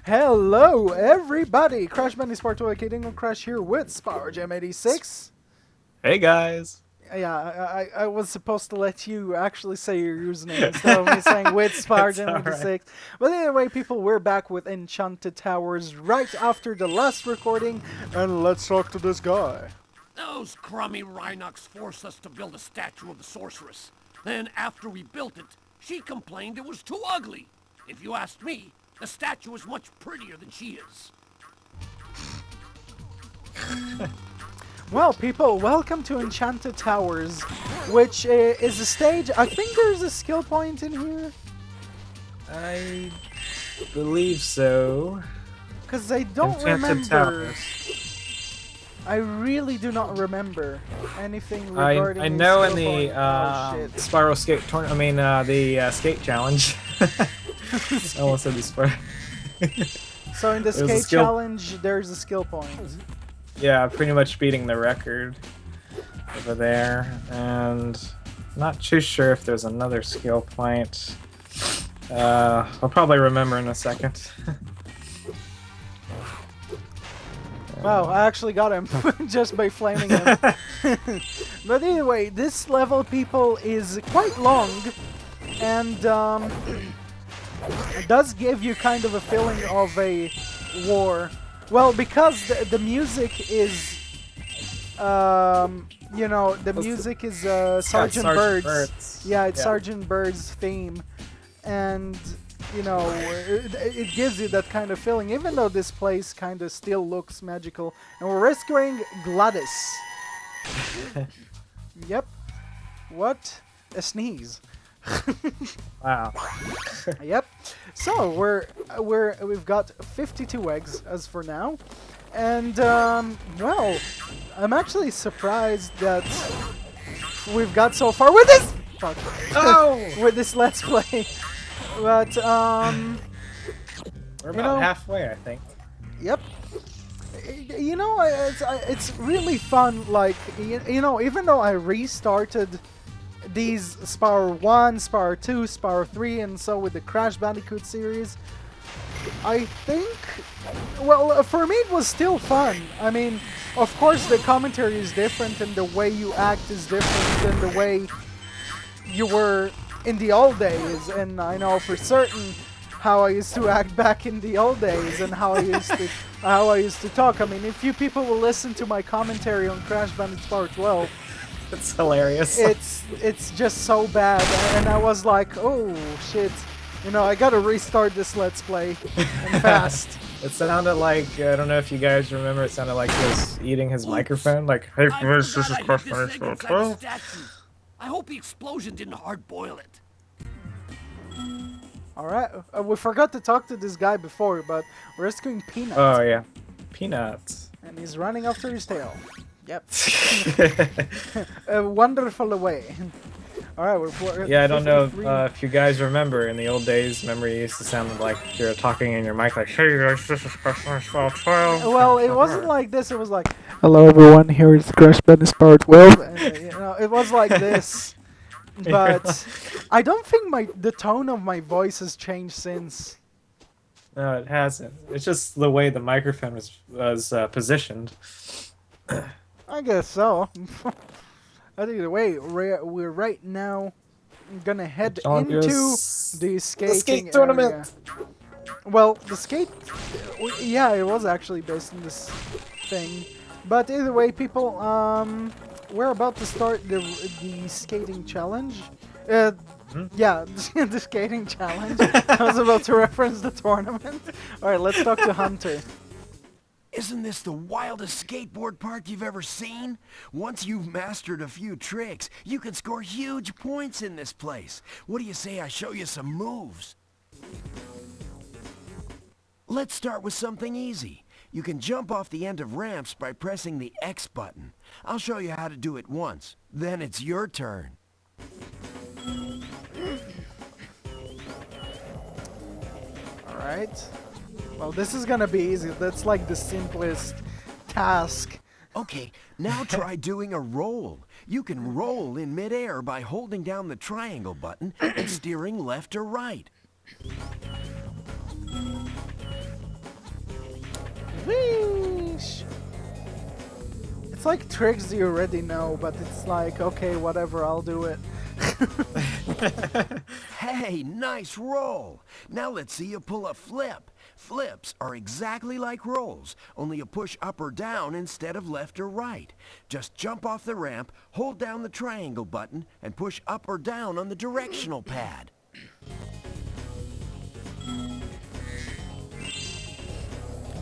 Hello, everybody! Crash Bandy Sport aka DingoCrash here with SpyroJam86. Hey guys. Yeah, I was supposed to let you actually say your username instead of me saying with It's alright. SpyroJam86. But anyway, people, we're back with Enchanted Towers right after the last recording, and let's talk to this guy. Those crummy Rhinox forced us to build a statue of the sorceress. Then, after we built it, she complained it was too ugly. If you asked me, the statue is much prettier than she is. Well, people, welcome to Enchanted Towers, which is a stage. I think there's a skill point in here. I believe so. Because I don't Enchanted remember. Towers. I really do not rember anything regarding I a know in skill the point. Oh, shit. Spyro skate tournament. The skate challenge. I almost said the Spyro. So in the There's a skate skill- challenge, there's a skill point. Yeah, pretty much beating the record over there, and not too sure if there's another skill point. I'll probably remember in a second. Wow, I actually got him just by flaming him. But anyway, this level, people, is quite long, and it does give you kind of a feeling of a war. Well, because the music is, you know, the music is Sergeant Bird's. Yeah, it's Sergeant Bird's theme, and you know, it gives you that kind of feeling, even though this place kind of still looks magical. And we're rescuing Gladys. Yep. What a sneeze. Wow. Yep. So we've got 52 eggs as for now, and well, I'm actually surprised that we've got so far with this. Fuck. Oh! With this let's play, but We're about halfway, I think. Yep. You know, it's really fun. Like you know, even though I restarted these Spyro 1, Spyro 2, Spyro 3, and so with the Crash Bandicoot series, I think, well, for me it was still fun. I mean, of course the commentary is different and the way you act is different than the way you were in the old days, and I know for certain how I used to act back in the old days and how I used to talk. I mean, if you people will listen to my commentary on Crash Bandicoot Spyro 12, It's hilarious. it's just so bad, and I was like, oh shit, you know, I gotta restart this let's play and fast. It sounded like, I don't know if you guys remember, it sounded like he was eating his microphone. Like, hey guys, this is Crash Bandicoot 12. I hope the explosion didn't hard-boil it. Alright, we forgot to talk to this guy before, but we're rescuing Peanut. Oh yeah, peanuts. And he's running after his tail. Yep. A wonderful away. Alright, we're Yeah, I don't know 53. if you guys remember in the old days, remember it used to sound like you're talking in your mic like, hey guys, this is Crash Bandicoot 12. Well, it wasn't like this, it was like, hello everyone, here is Crash Bandicoot Spyro 12. And, you know, it was like this. But I don't think the tone of my voice has changed since. No, it hasn't. It's just the way the microphone was positioned. I guess so. Either way, we're right now gonna head into the skating tournament. area. Well, the skate, yeah, it was actually based on this thing. But either way, people, we're about to start the skating challenge. Yeah, the skating challenge. I was about to reference the tournament. All right, let's talk to Hunter. Isn't this the wildest skateboard park you've ever seen? Once you've mastered a few tricks, you can score huge points in this place. What do you say I show you some moves? Let's start with something easy. You can jump off the end of ramps by pressing the X button. I'll show you how to do it once. Then it's your turn. All right. Well, this is gonna be easy. That's like the simplest task. Okay, now try doing a roll. You can roll in midair by holding down the triangle button and steering left or right. It's like tricks you already know, but it's like, okay, whatever, I'll do it. Hey, nice roll. Now let's see you pull a flip. Flips are exactly like rolls, only you push up or down instead of left or right. Just jump off the ramp, hold down the triangle button, and push up or down on the directional pad.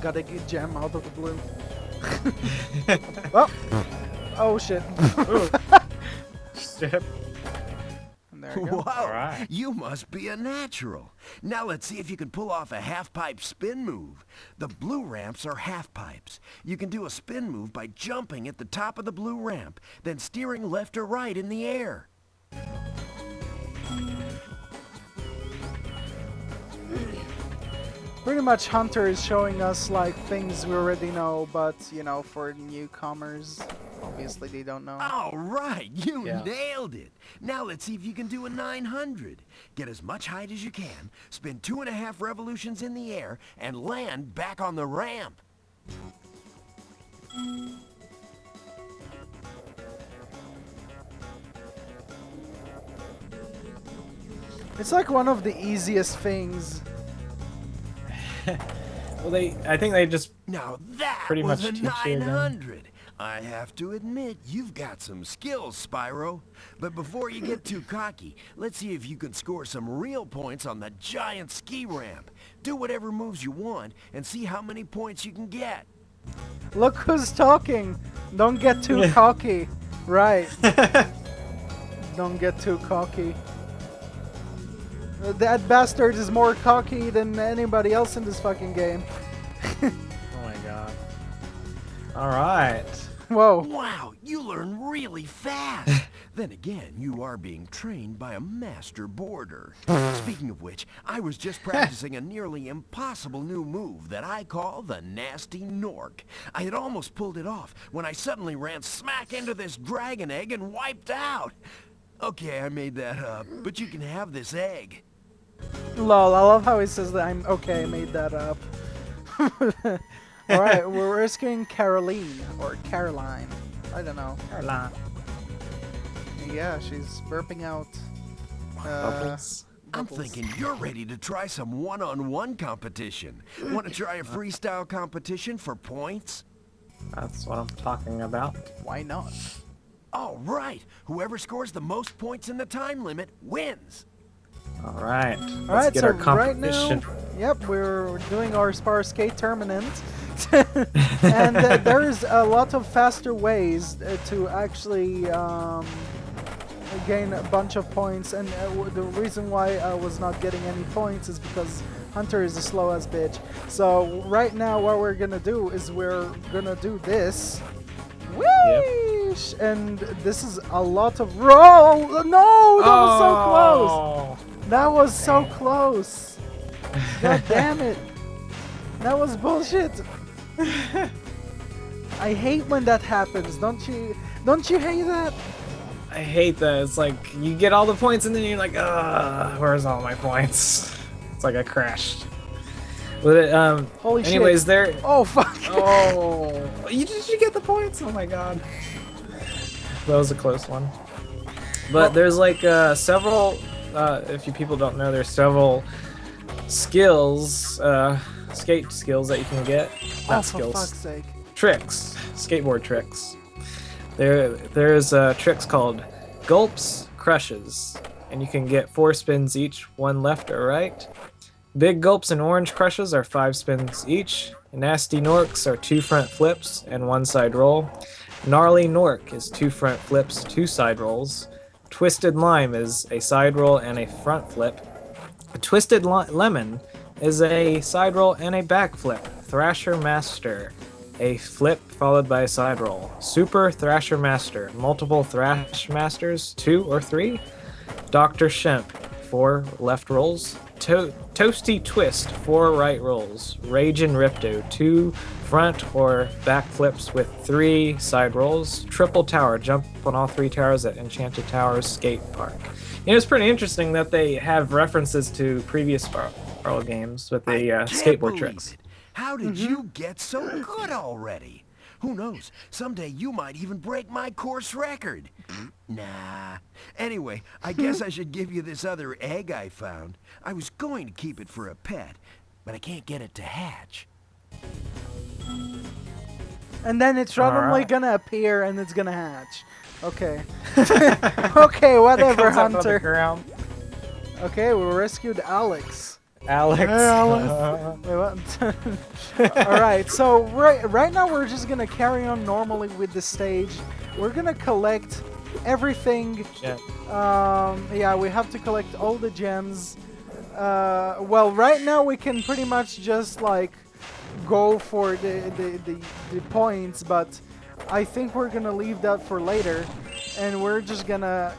Got a good gem out of the blue. Oh! Oh shit. Shit. And there we go. Wow, Alright. you must be a natural. Now let's see if you can pull off a half-pipe spin move. The blue ramps are half-pipes. You can do a spin move by jumping at the top of the blue ramp, then steering left or right in the air. Pretty much Hunter is showing us like things we already know, but you know, for newcomers, obviously they don't know. All right, you Yeah. nailed it. Now let's see if you can do a 900. Get as much height as you can, spin 2.5 revolutions in the air, and land back on the ramp. It's like one of the easiest things. Well, I think they just Now that Pretty was much a teach you then. 900. I have to admit, you've got some skills, Spyro. But before you get too cocky, let's see if you can score some real points on the giant ski ramp. Do whatever moves you want and see how many points you can get. Look who's talking. Don't get too cocky. Right. Don't get too cocky. That bastard is more cocky than anybody else in this fucking game. Oh my god. Alright. Whoa. Wow, you learn really fast. Then again, you are being trained by a master boarder. Speaking of which, I was just practicing a nearly impossible new move that I call the Nasty Nork. I had almost pulled it off when I suddenly ran smack into this dragon egg and wiped out. Okay, I made that up, but you can have this egg. Lol, I love how he says that I'm okay, I made that up. Alright, we're risking Caroline, or Caroline. I don't know. Caroline. Yeah, she's burping out. Bubbles. I'm bubbles. thinking you're ready to try some one-on-one competition. Want to try a freestyle competition for points? That's what I'm talking about. Why not? All right, whoever scores the most points in the time limit wins. Alright. Alright, Let's get so our right competition. now, yep, we're doing our Spyro Skate tournament. And there's a lot of faster ways to actually gain a bunch of points, and the reason why I was not getting any points is because Hunter is a slow ass bitch. So right now what we're gonna do is we're gonna do this. Whee! And this is a lot of roll. No, that was so close. That was so close. God damn it. That was bullshit. I hate when that happens. Don't you hate that? I hate that. It's like you get all the points and then you're like, where's all my points? It's like I crashed. But Holy shit. anyways, there. Oh fuck. Oh, did you get the points? Oh my god. That was a close one. But there's like several. If you people don't know, there's several skills, skate skills that you can get. Not Oh, for skills. fuck's sake. Tricks, skateboard tricks. There's tricks called gulps, crushes, and you can get 4 spins each, 1 left or right. Big gulps and orange crushes are 5 spins each. Nasty Norks are 2 front flips and 1 side roll. Gnarly Nork is 2 front flips, 2 side rolls. Twisted Lime is a side roll and a front flip. A Twisted Lemon is a side roll and a back flip. Thrasher Master, a flip followed by a side roll. Super Thrasher Master, multiple Thrash Masters, 2 or 3. Dr. Shemp, 4 left rolls. Toasty Twist, 4 right rolls. Ragin' Ripto, 2 front or back flips with 3 side rolls. Triple Tower, jump on all 3 towers at Enchanted Towers Skate Park. You know, it's pretty interesting that they have references to previous Spyro games with the skateboard tricks. How did you get so good already? Who knows? Someday you might even break my course record. Nah. Anyway, I guess I should give you this other egg I found. I was going to keep it for a pet, but I can't get it to hatch. And then it's randomly Alright. gonna appear and it's gonna hatch. Okay. Okay, whatever, It comes up on the Hunter. ground. Okay, we rescued Alex. Alex. Wait, what? Alright, so right now we're just gonna carry on normally with the stage. We're gonna collect everything. Yeah. Yeah, we have to collect all the gems. Well, right now we can pretty much just like go for the points, but I think we're gonna leave that for later, and we're just gonna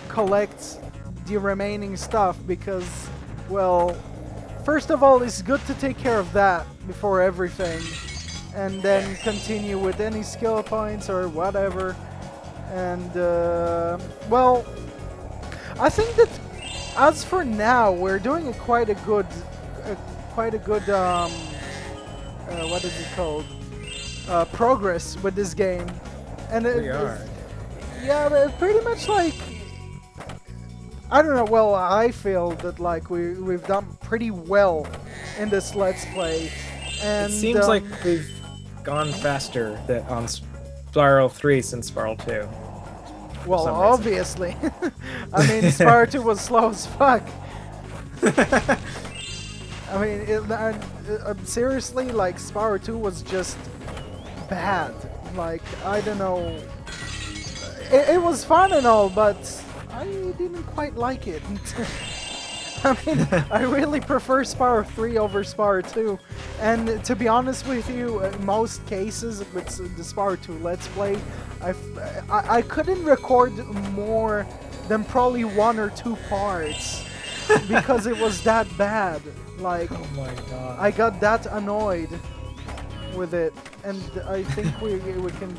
collect the remaining stuff because, well, first of all, it's good to take care of that before everything, and then continue with any skill points or whatever. And well, I think that as for now, we're doing quite a good what is it called? Progress with this game, and We are. yeah, but pretty much like, I don't know. Well, I feel that like we've done pretty well in this Let's Play, and It seems like we've gone faster on Spyro 3 since Spyro 2. well, some reason. obviously. I mean, Spyro 2 was slow as fuck. I mean, seriously, like, Spyro 2 was just bad. Like, I don't know. It was fun and all, but I didn't quite like it. I mean, I really prefer Spyro 3 over Spyro 2. And to be honest with you, in most cases with the Spyro 2 Let's Play, I couldn't record more than probably 1 or 2 parts because it was that bad. Like, Oh my god. I got that annoyed with it, and I think we can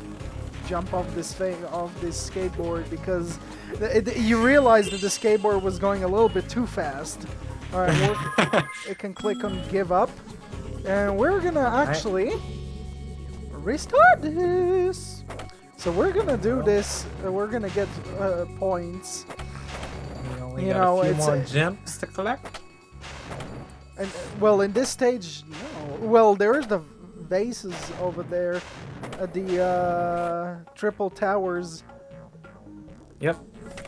jump off this skateboard because you realize that the skateboard was going a little bit too fast. All right, it can click on give up, and we're gonna actually restart this. So we're gonna do this. We're gonna get points. We only You got know, a few it's more a- gems to collect. And well, in this stage, no. Well, there's the vases over there at the triple towers. Yep.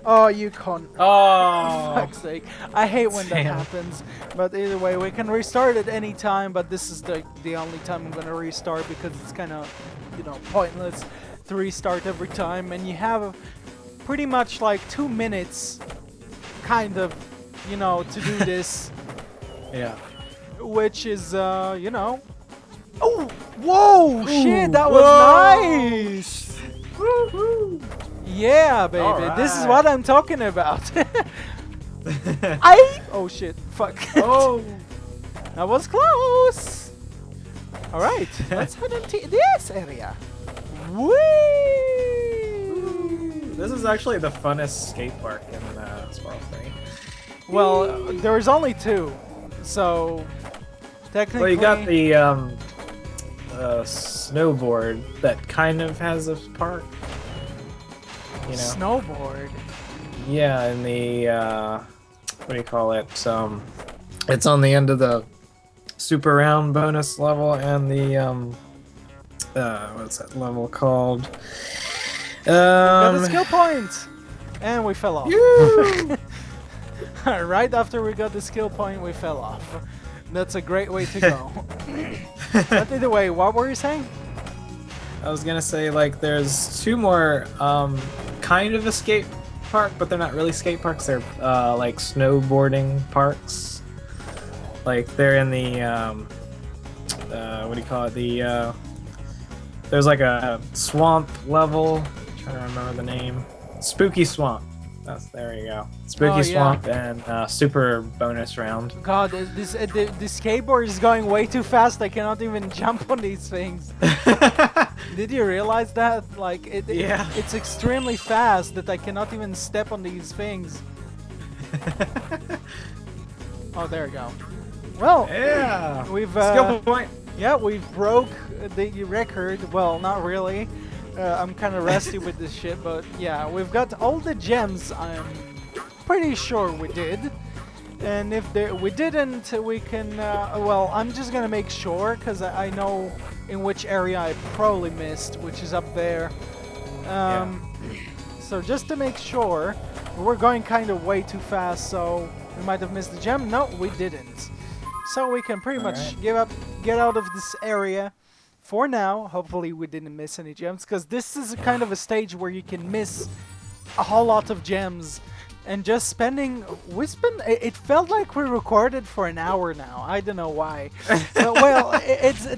Oh, you can't. Oh! Fuck's sake. I hate when that Damn. happens. But either way, we can restart at any time, but this is the only time I'm gonna restart because it's kind of, you know, pointless to restart every time. And you have pretty much like 2 minutes, kind of, you know, to do this. Yeah. Which is, you know... Oh! Whoa! Shit, that was whoa. nice! Yeah, baby, this is Alright. what I'm talking about. Oh shit, fuck. Oh! That was close! Alright, let's head into this area. Whee! This is actually the funnest skate park in Spyro 3. Well, there's only 2, so... Technically... Well, you got the snowboard that kind of has a park. You know? Snowboard. Yeah, and the what do you call it? It's on the end of the super round bonus level and the what's that level called? Got the skill point! And we fell off. You! Right after we got the skill point, we fell off. That's a great way to go. But either way, what were you saying? I was gonna say, like, there's 2 more kind of a skate park, but they're not really skate parks. They're like snowboarding parks. Like, they're in the what do you call it? There's like a swamp level. I'm trying to remember the name. Spooky Swamp. There you go. Spooky Oh, yeah. Swamp and super bonus round. God, the skateboard is going way too fast. I cannot even jump on these things. Did you realize that? Like, Yeah. it's extremely fast that I cannot even step on these things. Oh, there we go. Well, Yeah. we've Skill point. Yeah, we broke the record. Well, not really. I'm kind of rusty with this shit, but yeah, we've got all the gems. I'm pretty sure we did. And if we didn't, we can. Well, I'm just gonna make sure because I know in which area I probably missed, which is up there. So just to make sure, we're going kind of way too fast, so we might have missed the gem. No, we didn't. So we can pretty much give up, get out of this area for now. Hopefully we didn't miss any gems, because this is a kind of a stage where you can miss a whole lot of gems. And just spending, it felt like we recorded for an hour now. I don't know why. Well,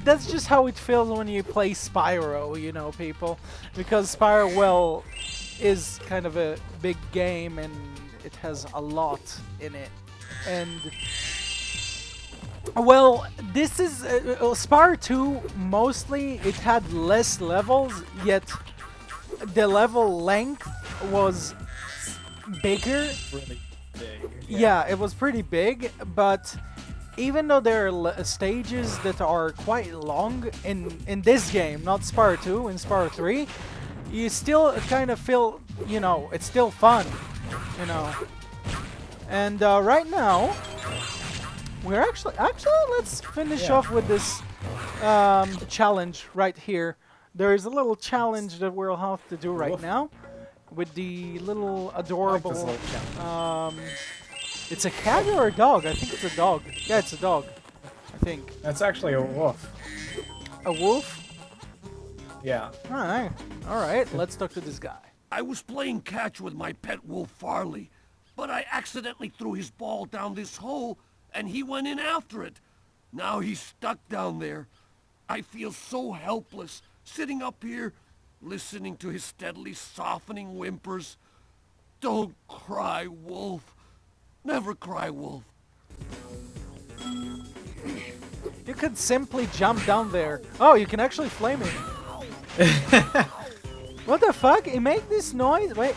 that's just how it feels when you play Spyro, you know, people. Because Spyro, well, is kind of a big game and it has a lot in it. And, well, this is, Spyro 2, mostly it had less levels, yet the level length was bigger. Really big. Yeah, it was pretty big, but even though there are stages that are quite long in this game, not Spyro 2, in Spyro 3, you still kind of feel, you know, it's still fun, you know. And right now, we're actually let's finish off with this challenge right here. There is a little challenge that we'll have to do right now. With the little adorable, it's a cat or a dog? I think it's a dog. Yeah, it's a dog. I think. That's actually a wolf. A wolf? Yeah. All right. Let's talk to this guy. I was playing catch with my pet wolf Farley, but I accidentally threw his ball down this hole, and he went in after it. Now he's stuck down there. I feel so helpless, sitting up here, listening to his steadily softening whimpers. Don't cry, Wolf. Never cry, Wolf. You could simply jump down there. Oh, you can actually flame him. What the fuck? He make this noise? Wait,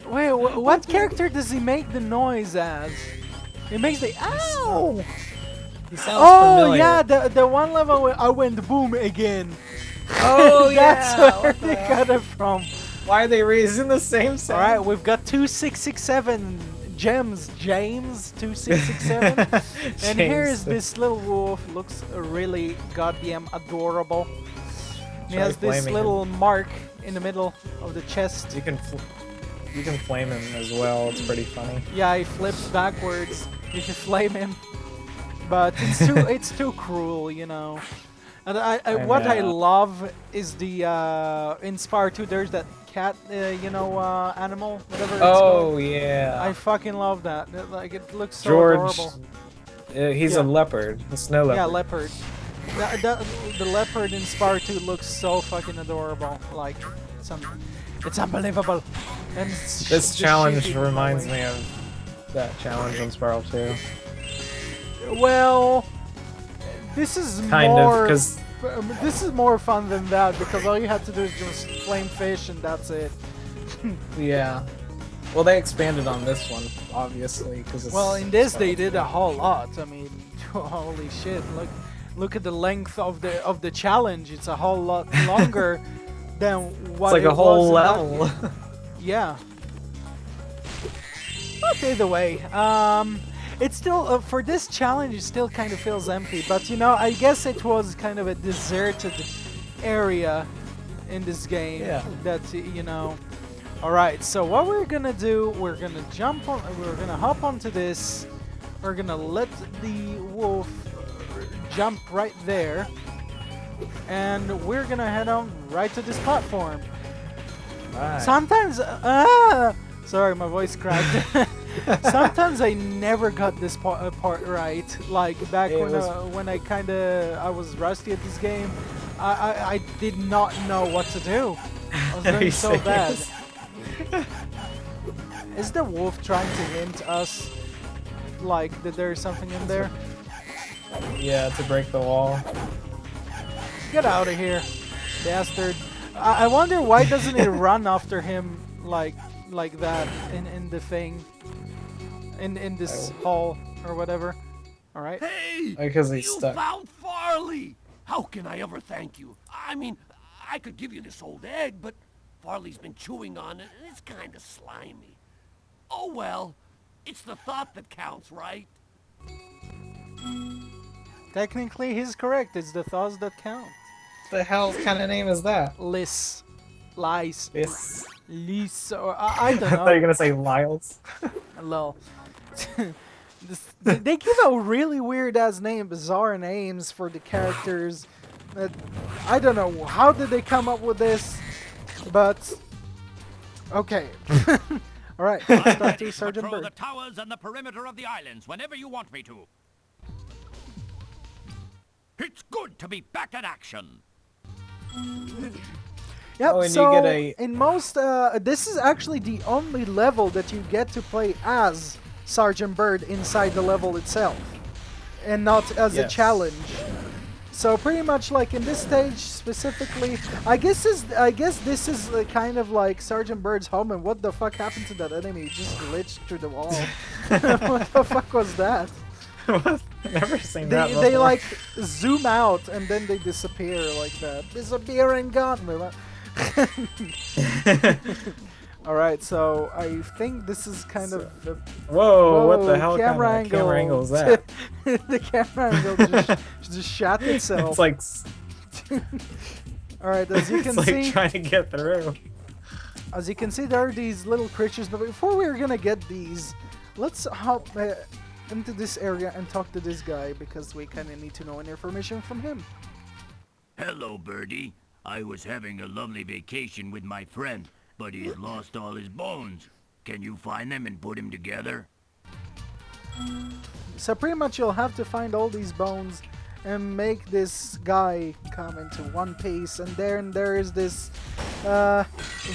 what character does he make the noise as? He makes the ow! He sounds familiar. Yeah, the one level where I went boom again. Oh yeah! That's where they got it from. Why are they raising the same sound? Alright, we've got 2667 gems, James 2667. And here's this little wolf, looks really goddamn adorable. He has this little mark in the middle of the chest. You can flame him as well, it's pretty funny. Yeah, he flips backwards. You can flame him. But it's too cruel, you know. And what I love is the in Spyro 2 there's that cat, you know, animal, whatever it's called. Oh yeah. I fucking love that. Like it looks so George, adorable. He's a leopard, a snow leopard. Yeah, leopard. The leopard in Spyro 2 looks so fucking adorable. Like it's unbelievable. And this challenge reminds me of that challenge on Spyro 2. Well, this is this is more fun than that because all you have to do is just flame fish and that's it. Yeah. Well, they expanded on this one, obviously, because well, in this they did a whole lot. I mean, holy shit! Look at the length of the challenge. It's a whole lot longer than what it's like a whole level. Yeah. But either way, it's still, for this challenge, it still kind of feels empty. But, you know, I guess it was kind of a deserted area in this game. Yeah. That, you know. Alright, so what we're gonna do, we're gonna hop onto this. We're gonna let the wolf jump right there. And we're gonna head on right to this platform. Right. Sometimes, sorry, my voice cracked. Sometimes I never got this part right. Like back when I was rusty at this game, I did not know what to do. I was doing so bad. Is the wolf trying to hint us, like, that there's something in there? Yeah, to break the wall. Get out of here, bastard! I wonder why doesn't it run after him like that in the thing, in this hall or whatever. All right. Hey! Because he's You stuck. found Farley! How can I ever thank you? I mean, I could give you this old egg, but Farley's been chewing on it, and it's kind of slimy. Oh well, it's the thought that counts, right? Technically, he's correct. It's the thoughts that count. What the hell kind of name is that? Lies. Lies. This. Lies. Or, I I don't thought you were know. gonna say Lyles. Lol. They give out really weird ass names, bizarre names for the characters. I don't know how did they come up with this, but okay. All right, let's talk to Sergeant Patrol Bird. the towers and the perimeter of the islands whenever you want me to. It's good to be back in action. Yep. Oh, and so you get a- in most, this is actually the only level that you get to play as Sergeant Bird inside the level itself, and not as a Yes. challenge. So pretty much like in this stage specifically, I guess this is kind of like Sergeant Bird's home. And what the fuck happened to that enemy? He just glitched through the wall. What the fuck was that? Never seen that They before. like zoom out and then they disappear like that. Disappear and gone. All right, so I think this is kind of. Whoa, what the hell camera kind of angle. camera angle is that? The camera angle just shot itself. It's like All right, as you it's can like see, trying to get through. as you can see, there are these little creatures. But before we're gonna get these, let's hop into this area and talk to this guy because we kind of need to know any information from him. Hello, Birdie. I was having a lovely vacation with my friend, but he's lost all his bones. Can you find them and put him together? So pretty much you'll have to find all these bones and make this guy come into one piece, and there is this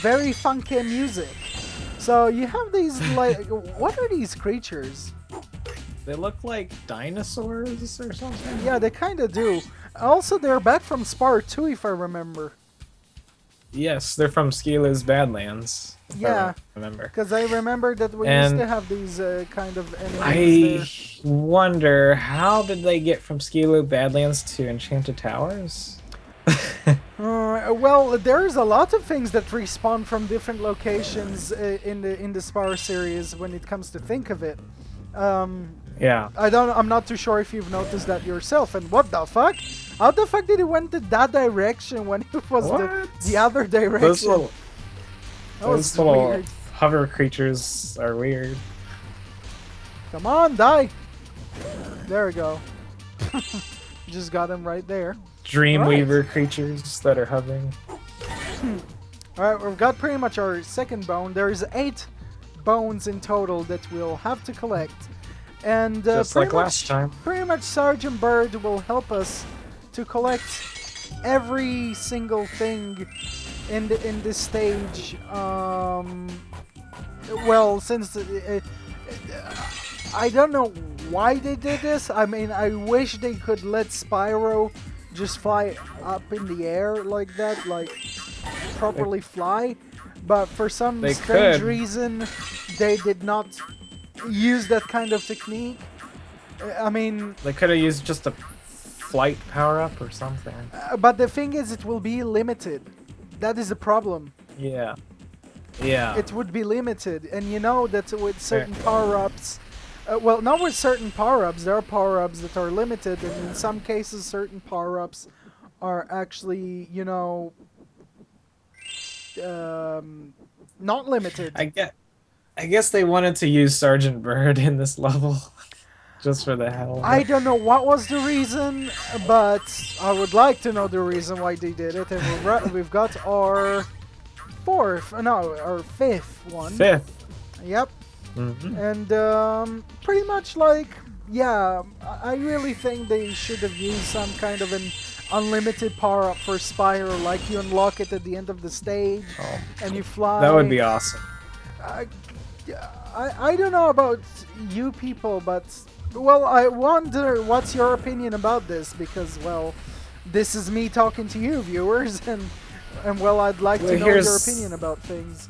very funky music. So you have these like, what are these creatures? They look like dinosaurs or something. Yeah, they kind of do. Also, they're back from Spyro 2, if I remember. Yes, they're from Skila's Badlands. If Yeah. I remember. Because I remember that we used to have these kind of I enemies wonder, how did they get from Skilo Badlands to Enchanted Towers? there. Well, there's a lot of things that respawn from different locations in the Spyro series when it comes to think of it. Yeah. I'm not too sure if you've noticed that yourself. And what the fuck? How the fuck did it went to that direction when it was the other direction? Those little, that was those little weird. hover creatures are weird. Come on, die! There we go. Just got him right there. Dreamweaver creatures that are hovering. Alright, we've got pretty much our second bone. There's 8 bones in total that we'll have to collect. And Just pretty like last time. Pretty much Sergeant Bird will help us to collect every single thing in this stage. Well, since I don't know why they did this. I mean, I wish they could let Spyro just fly up in the air like that, like properly fly. But for some They strange could. reason, they did not use that kind of technique. I mean, They could have used just a flight power-up or something. but the thing is, it will be limited. That is the problem. Yeah. Yeah. It would be limited, and you know that with certain power-ups, well, not with certain power-ups. There are power-ups that are limited, and in some cases, certain power-ups are actually, you know, not limited. I guess they wanted to use Sergeant Bird in this level. Just for the hell of I it. don't know what was the reason, but I would like to know the reason why they did it. And we've got our our fifth one. Fifth. Yep. Mm-hmm. And pretty much like, yeah, I really think they should have used some kind of an unlimited power-up for Spyro, like you unlock it at the end of the stage, Oh, and you fly. that would be awesome. I don't know about you people, but, well, I wonder what's your opinion about this, because, well, this is me talking to you, viewers, and well, I'd like to know your opinion about things.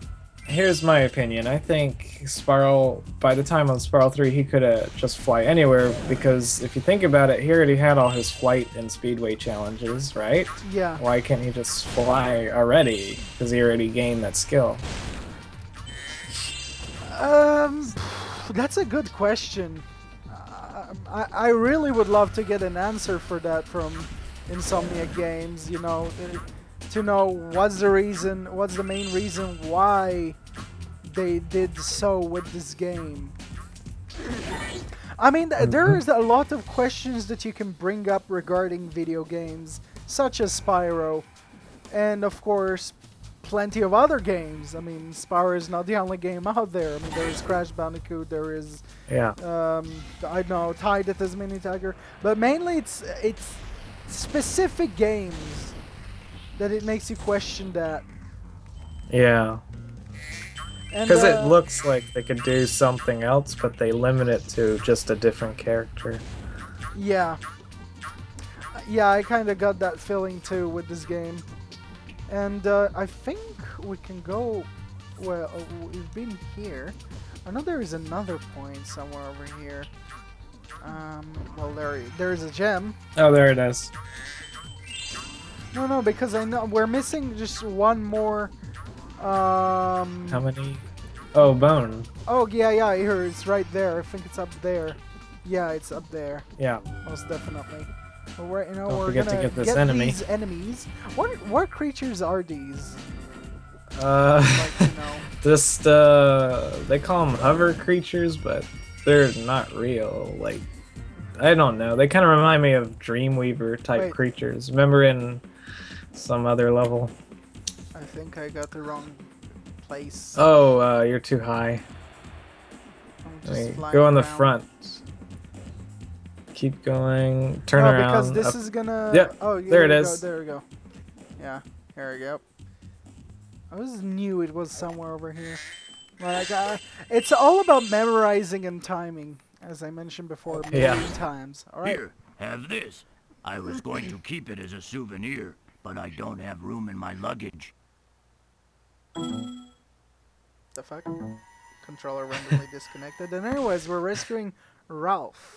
Here's my opinion. I think Spyro, by the time on Spyro 3, he could have just fly anywhere, because if you think about it, he already had all his flight and speedway challenges, right? Yeah. Why can't he just fly already? Because he already gained that skill. That's a good question. I really would love to get an answer for that from Insomnia Games, you know, to know what's the main reason why they did so with this game. I mean, there is a lot of questions that you can bring up regarding video games, such as Spyro, and of course, plenty of other games. I mean, Spyro is not the only game out there. I mean, there is Crash Bandicoot, there is, Yeah. I don't know, Tide the Tasmanian Tiger, but mainly it's specific games that it makes you question that. Yeah. And, Because it looks like they could do something else, but they limit it to just a different character. Yeah. Yeah, I kind of got that feeling too with this game. And I think we can go... Well, we've been here. I know there is another point somewhere over here. Well, there's a gem. Oh, there it is. No, because I know we're missing just one more. How many? Oh, bone. Oh, yeah, here it's right there. I think it's up there. Yeah, it's up there. Yeah. Most definitely. But we're, you know, Don't we're forget to gonna get this enemy. these enemies. What creatures are these? Uh, Like, you know. just they call them hover creatures, but they're not real. Like, I don't know. They kind of remind me of Dreamweaver type Wait. creatures. Remember in some other level? I think I got the wrong place. Oh, you're too high. I'm just Wait, flying go on the around. front. Keep going. Turn No, around. because this up. is gonna. Yep, Oh, yeah, there it we is. Go, there we go. Yeah, here we go. I just knew it was somewhere over here. Like, it's all about memorizing and timing, as I mentioned before many Yeah. times. All right. Here, have this. I was going to keep it as a souvenir, but I don't have room in my luggage. The fuck? Controller randomly disconnected. And anyways, we're rescuing Ralph.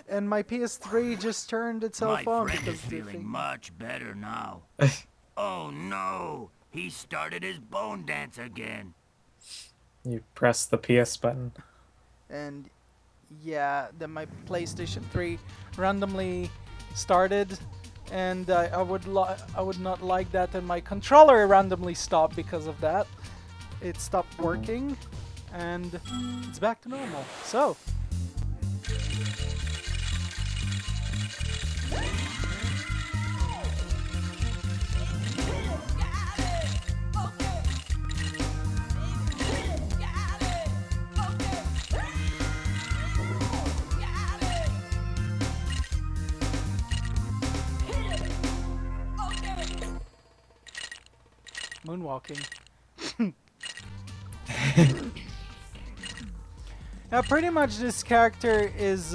And my PS3 just turned itself My on friend because is the feeling thing... much better now. Oh no! He started his bone dance again. You press the PS button. And yeah, then my PlayStation 3 randomly started, and I would not like that, and my controller randomly stopped because of that. It stopped working, and it's back to normal. So. Moonwalking. Now, pretty much this character is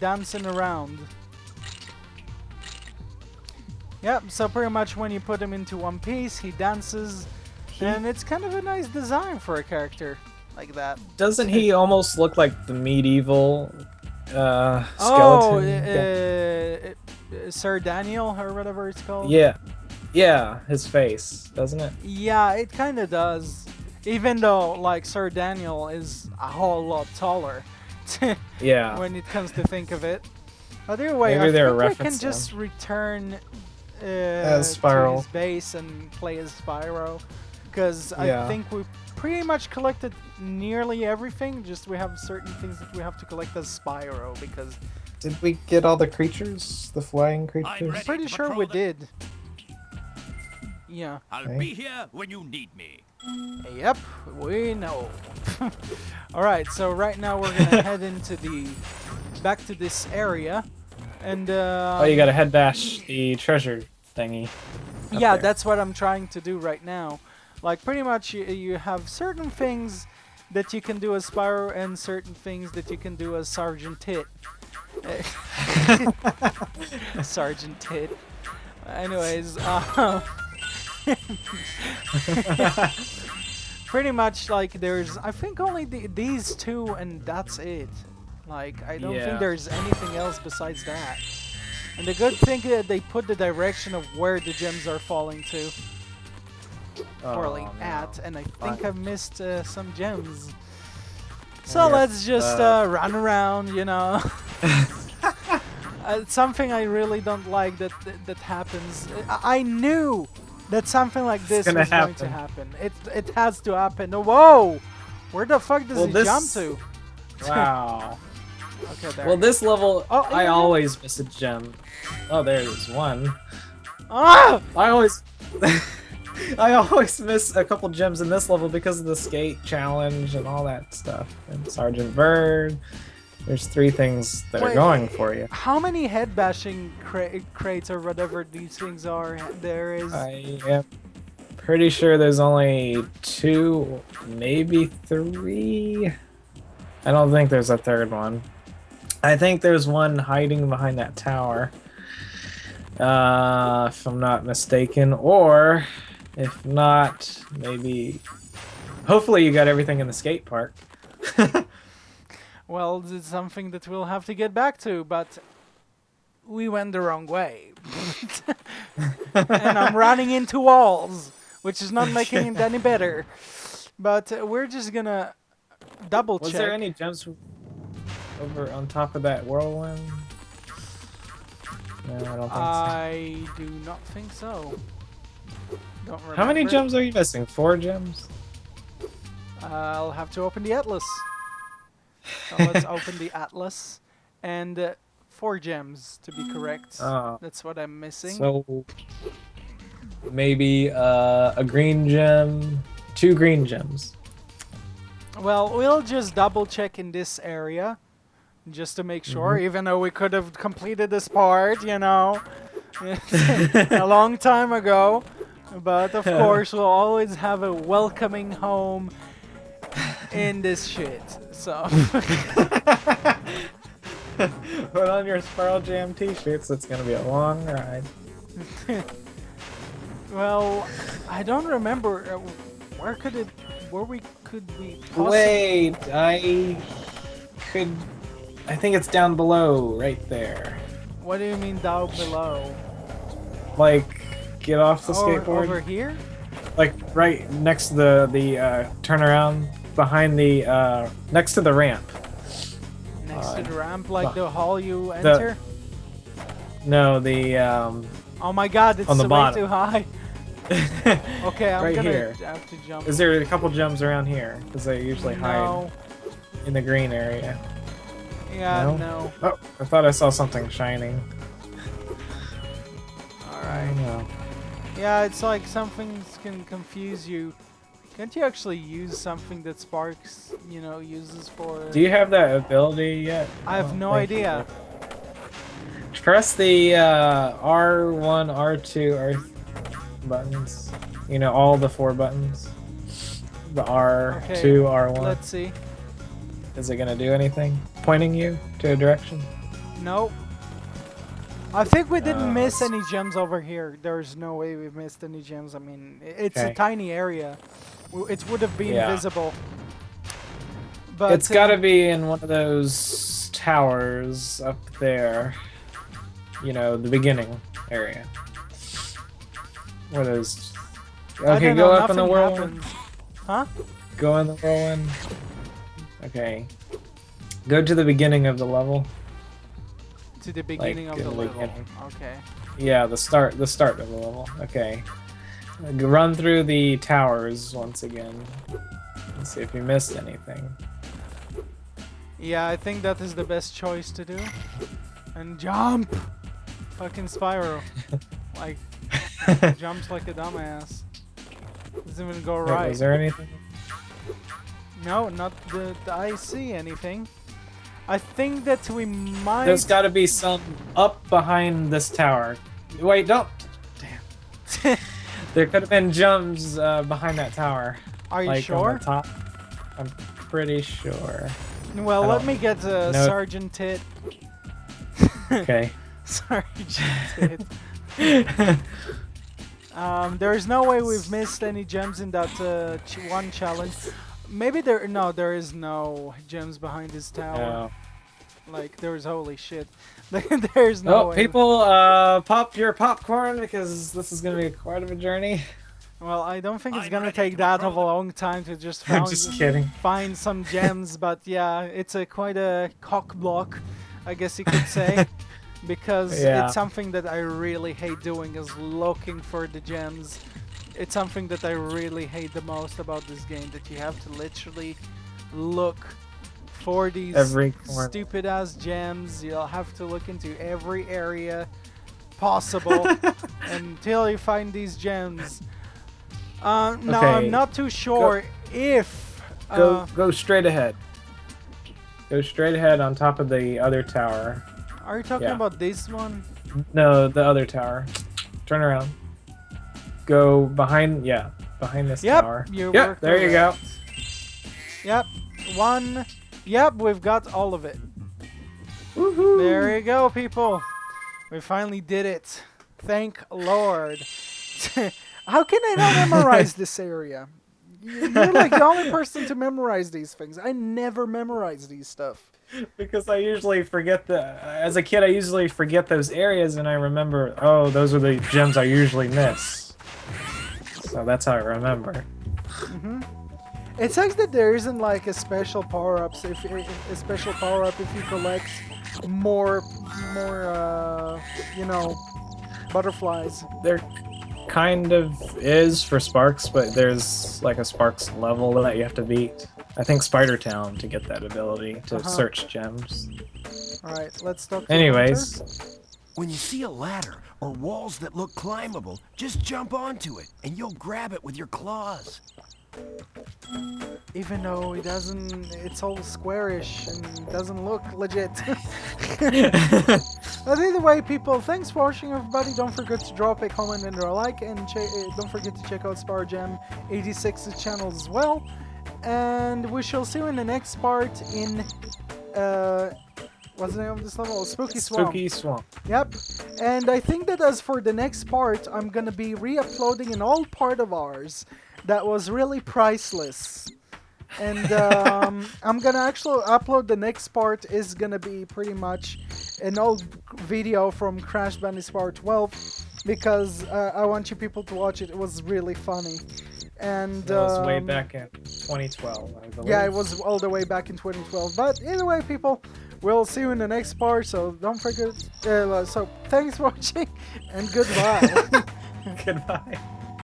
dancing around. Yep, so pretty much when you put him into one piece, he dances, and it's kind of a nice design for a character like that. Doesn't he almost look like the medieval skeleton? Sir Daniel, or whatever it's called? Yeah, his face, doesn't it? Yeah, it kind of does. Even though, like, Sir Daniel is a whole lot taller. Yeah. When it comes to think of it. But either way, Maybe I they're think we can referencing just return as to Spyro. his base and play as Spyro. Because Yeah. I think we pretty much collected nearly everything. Just we have certain things that we have to collect as Spyro. Because Did we get all the creatures? The flying creatures? ready. I'm pretty to sure patrol we the- did. Yeah. I'll Okay. be here when you need me. Yep, we know. Alright, so right now we're gonna head into back to this area. And Oh, you gotta head bash the treasure thingy. up yeah, there. that's what I'm trying to do right now. Like, pretty much you have certain things that you can do as Spyro and certain things that you can do as Sergeant Tit. Sergeant Tit. pretty much like there's, I think only these two and that's it. Like, I don't Yeah. think there's anything else besides that. And the good thing that they put the direction of where the gems are falling to. Poorly no. at, and I think Fine. I've missed some gems. So Yeah, let's just run around, you know. Something I really don't like that happens. I knew that something like this gonna was going to happen. happen. It has to happen. Whoa! Where the fuck does Well, he this- jump to? Wow. Okay, there. Well, this level, Oh, I yeah. always miss a gem. Oh, there's one. Ah! I always, I always miss a couple gems in this level because of the skate challenge and all that stuff. And Sergeant Bird. There's 3 things that are Wait. going for you. How many head bashing crates or whatever these things are there is? I am pretty sure there's only 2, maybe 3. I don't think there's a 3rd one. I think there's one hiding behind that tower. If I'm not mistaken. Or, if not, maybe... Hopefully you got everything in the skate park. Well, it's something that we'll have to get back to, but we went the wrong way. And I'm running into walls, which is not making it any better. But we're just gonna double Was check. there any gems over on top of that whirlwind? No, I don't think so. I do not think so. Don't remember. How many gems are you missing? 4 gems? I'll have to open the atlas. So let's open the atlas. And 4 gems, to be correct. Oh. That's what I'm missing. So maybe a green gem, 2 green gems. Well, we'll just double check in this area. Just to make sure, even though we could have completed this part, you know, a long time ago. But of course, we'll always have a welcoming home in this shit. So Put on your SpyroJam t-shirts. It's gonna be a long ride. well, I don't remember where we could be. Wait, I think it's down below, right there. What do you mean down below? Like, get off the Oh, skateboard. over here? Like right next to the turnaround, behind the next to the ramp. Next to the ramp, like the hall you the- enter? No, the Oh my god, it's on the way bottom. too high. Okay, I'm Right gonna here. have to jump. Is there a couple gems around here? Because they usually hide No. in the green area. Yeah, No? no. Oh, I thought I saw something shining. I Alright. don't know. Yeah, it's like something can confuse you. Can't you actually use something that Sparks, you know, uses for... Do you have that ability yet? I have don't no think you idea. do. Press the R1, R2, R buttons. You know, all the 4 buttons. The R2, Okay, R1. let's see. Is it gonna do anything? Pointing you to a direction? Nope. I think we didn't miss let's- any gems over here. There's no way we missed any gems. I mean, it's a Okay. tiny area. It would have been Yeah. visible. But It's gotta be in one of those towers up there. You know, the beginning area. Where those... I Okay, don't go know, up in the nothing whirlwind. happens. Huh? Go in the whirlwind. Okay. Go to the beginning of the level. To the beginning of in the the level. beginning. Okay. Yeah, the start of the level. Okay. Run through the towers once again. Let's see if you missed anything. Yeah, I think that is the best choice to do. And jump! Fucking Spyro. Like, jumps like a dumbass. Doesn't even go Wait, right. was there anything? No, not that I see anything. I think that we might... There's got to be some up behind this tower. Wait, don't. Damn. There could have been jumps behind that tower. Are you like sure? On the top. I'm pretty sure. Well, I let don't me get know. Sergeant Tit. Okay. Sergeant Tit. There's no way we've missed any gems in that one challenge. Maybe there is no gems behind this tower. Yeah. Like, there's holy shit. There's no way. People, pop your popcorn because this is gonna be quite of a journey. Well, I don't think it's I'm gonna ready take to that of a roll. long time to just I'm just kidding. find some gems, but yeah, it's quite a cock block, I guess you could say, because Yeah. it's something that I really hate doing is looking for the gems. It's something that I really hate the most about this game, that you have to literally look for these Every corner. stupid ass gems. You'll have to look into every area possible until you find these gems. Now Okay, I'm not too sure if Go straight ahead. Go straight ahead on top of the other tower. are you talking yeah. about this one? No, the other tower. Turn around. Go behind this tower. You Yep, were there you go. correct. Yep, one. Yep, we've got all of it. Woohoo! There you go, people. We finally did it. Thank Lord. How can I not memorize this area? You're like the only person to memorize these things. I never memorize these stuff. Because I usually forget as a kid, I usually forget those areas, and I remember, oh, those are the gems I usually miss. So that's how I remember. It sucks that there isn't like a special power-ups if a special power-up if you collect more you know, butterflies. There kind of is for Sparks, but there's like a Sparks level that you have to beat. I think Spider Town to get that ability to search gems. All right, let's talk to Anyways, Hunter. When you see a ladder or walls that look climbable, just jump onto it and you'll grab it with your claws. Even though it doesn't, it's all squarish and doesn't look legit. But either way, people, thanks for watching, everybody. Don't forget to drop a comment and a like, and don't forget to check out SpyroJam86's channel as well. And we shall see you in the next part in, what's the name of this level? Spooky Swamp. Spooky Swamp. Yep. And I think that as for the next part, I'm gonna be re-uploading an old part of ours that was really priceless. And I'm gonna actually upload the next part is gonna be pretty much an old video from Crash Bandicoot Spyro 12 because I want you people to watch it. It was really funny. And That was way back in 2012, I believe. yeah, it was all the way back in 2012. But either way, people, we'll see you in the next part. So don't forget. So thanks for watching and goodbye. Goodbye.